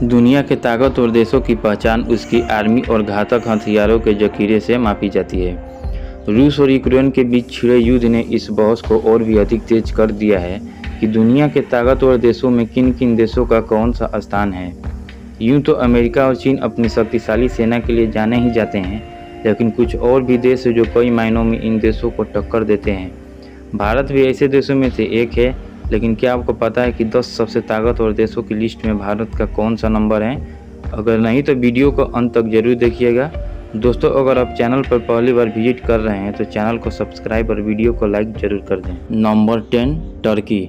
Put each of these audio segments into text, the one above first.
दुनिया के ताकतवर देशों की पहचान उसकी आर्मी और घातक हथियारों के जखीरे से मापी जाती है। रूस और यूक्रेन के बीच छिड़े युद्ध ने इस बहस को और भी अधिक तेज कर दिया है कि दुनिया के ताकतवर देशों में किन किन देशों का कौन सा स्थान है। यूं तो अमेरिका और चीन अपनी शक्तिशाली सेना के लिए जाने ही जाते हैं, लेकिन कुछ और भी देश हैं जो कई मायनों में इन देशों को टक्कर देते हैं। भारत भी ऐसे देशों में से एक है, लेकिन क्या आपको पता है कि 10 सबसे ताकतवर देशों की लिस्ट में भारत का कौन सा नंबर है? अगर नहीं तो वीडियो को अंत तक जरूर देखिएगा। दोस्तों, अगर आप चैनल पर पहली बार विजिट कर रहे हैं तो चैनल को सब्सक्राइब और वीडियो को लाइक जरूर कर दें। Number 10 Turkey.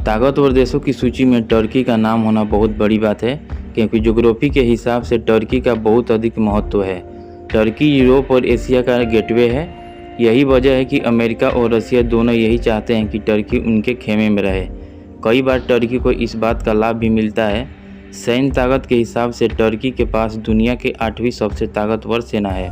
ताकतवर देशों की सूची में टर्की का नाम होना बहुत बड़ी बात है, क्योंकि ज्योग्राफी के हिसाब से टर्की का बहुत अधिक महत्व है। टर्की यूरोप और एशिया का गेटवे है। यही वजह है कि अमेरिका और रसिया दोनों यही चाहते हैं कि टर्की उनके खेमे में रहे। कई बार टर्की को इस बात का लाभ भी मिलता है। सैन्य ताकत के हिसाब से टर्की के पास दुनिया के 8वीं सबसे ताकतवर सेना है।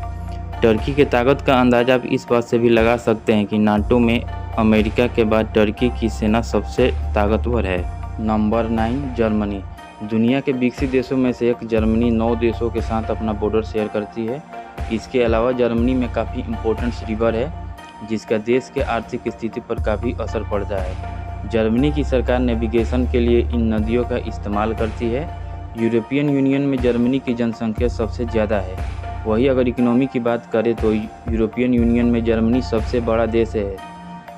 टर्की के ताकत का अंदाजा आप इस बात से भी लगा सकते हैं कि नाटो में अमेरिका के बाद टर्की की सेना सबसे ताकतवर है। Number 9 Germany. दुनिया के विकसित देशों में से एक जर्मनी 9 देशों के साथ अपना बॉर्डर शेयर करती है। इसके अलावा जर्मनी में काफ़ी इम्पोर्टेंट रिवर है, जिसका देश के आर्थिक स्थिति पर काफ़ी असर पड़ता है। जर्मनी की सरकार नेविगेशन के लिए इन नदियों का इस्तेमाल करती है। यूरोपियन यूनियन में जर्मनी की जनसंख्या सबसे ज़्यादा है। वही अगर इकोनॉमी की बात करें तो यूरोपियन यूनियन में जर्मनी सबसे बड़ा देश है।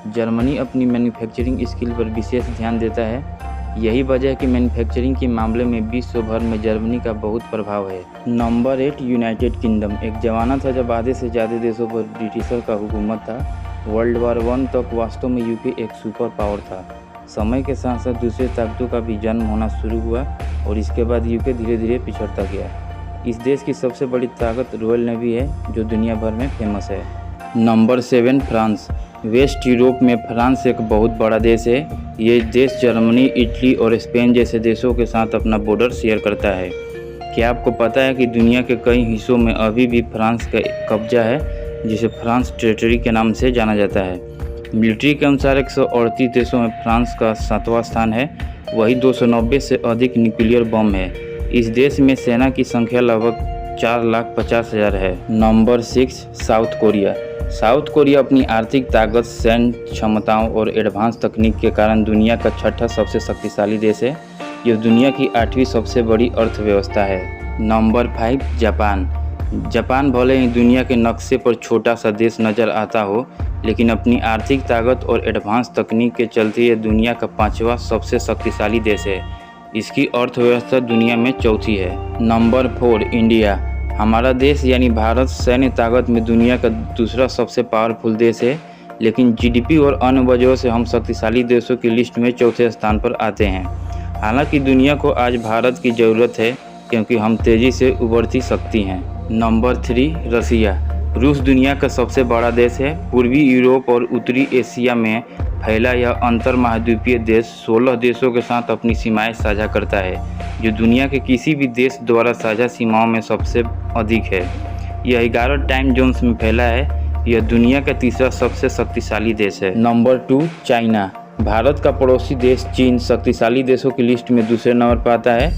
जर्मनी अपनी मैन्युफैक्चरिंग स्किल पर विशेष ध्यान देता है। यही वजह है कि मैन्युफैक्चरिंग के मामले में विश्व भर में जर्मनी का बहुत प्रभाव है। Number 8 United kingdom. एक ज़माना था जब आधे से ज़्यादा देशों पर ब्रिटिशर का हुकूमत था। वर्ल्ड वार 1 तक वास्तव में यूके एक सुपर पावर था। समय के साथ साथ दूसरे ताकतों का भी जन्म होना शुरू हुआ और इसके बाद यूके धीरे धीरे पिछड़ता गया। इस देश की सबसे बड़ी ताकत रॉयल नेवी है, जो दुनिया भर में फेमस है। Number 7 France. वेस्ट यूरोप में फ्रांस एक बहुत बड़ा देश है। ये देश जर्मनी, इटली और स्पेन जैसे देशों के साथ अपना बॉर्डर शेयर करता है। क्या आपको पता है कि दुनिया के कई हिस्सों में अभी भी फ्रांस का कब्जा है, जिसे फ्रांस टेरिटरी के नाम से जाना जाता है। मिलिट्री के अनुसार 138 देशों में फ्रांस का 7वां स्थान है। वही 290 से अधिक न्यूक्लियर बम है। इस देश में सेना की संख्या लगभग 4,50,000 है। Number 6 south Korea. South Korea अपनी आर्थिक ताकत, सैन्य क्षमताओं और एडवांस तकनीक के कारण दुनिया का 6ठा सबसे शक्तिशाली देश है। यह दुनिया की 8वीं सबसे बड़ी अर्थव्यवस्था है। Number 5 Japan. जापान भले ही दुनिया के नक्शे पर छोटा सा देश नज़र आता हो, लेकिन अपनी आर्थिक ताकत और एडवांस तकनीक के चलते यह दुनिया का 5वां सबसे शक्तिशाली देश है। इसकी अर्थव्यवस्था दुनिया में चौथी है। Number 4 India. हमारा देश यानी भारत सैन्य ताकत में दुनिया का दूसरा सबसे पावरफुल देश है, लेकिन जीडीपी और अन्य वजहों से हम शक्तिशाली देशों की लिस्ट में चौथे स्थान पर आते हैं। हालांकि दुनिया को आज भारत की ज़रूरत है, क्योंकि हम तेज़ी से उभरती शक्ति हैं। नंबर 3 रसिया। रूस दुनिया का सबसे बड़ा देश है। पूर्वी यूरोप और उत्तरी एशिया में फैला यह अंतर्महाद्वीपीय देश 16 देशों के साथ अपनी सीमाएं साझा करता है, जो दुनिया के किसी भी देश द्वारा साझा सीमाओं में सबसे अधिक है। यह 11 टाइम जोन्स में फैला है। यह दुनिया का तीसरा सबसे शक्तिशाली देश है। Number 2 China. भारत का पड़ोसी देश चीन शक्तिशाली देशों की लिस्ट में दूसरे नंबर पर आता है।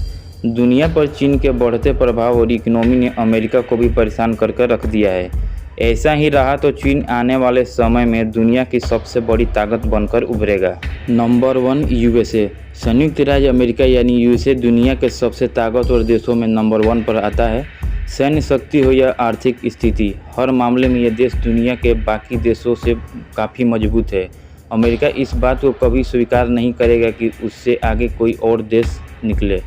दुनिया पर चीन के बढ़ते प्रभाव और इकोनॉमी ने अमेरिका को भी परेशान करके रख दिया है। ऐसा ही रहा तो चीन आने वाले समय में दुनिया की सबसे बड़ी ताकत बनकर उभरेगा। Number 1 USA. संयुक्त राज्य अमेरिका यानी यूएसए दुनिया के सबसे ताकतवर देशों में नंबर 1 पर आता है। सैन्य शक्ति हो या आर्थिक स्थिति, हर मामले में यह देश दुनिया के बाकी देशों से काफ़ी मजबूत है। अमेरिका इस बात को कभी स्वीकार नहीं करेगा कि उससे आगे कोई और देश निकले।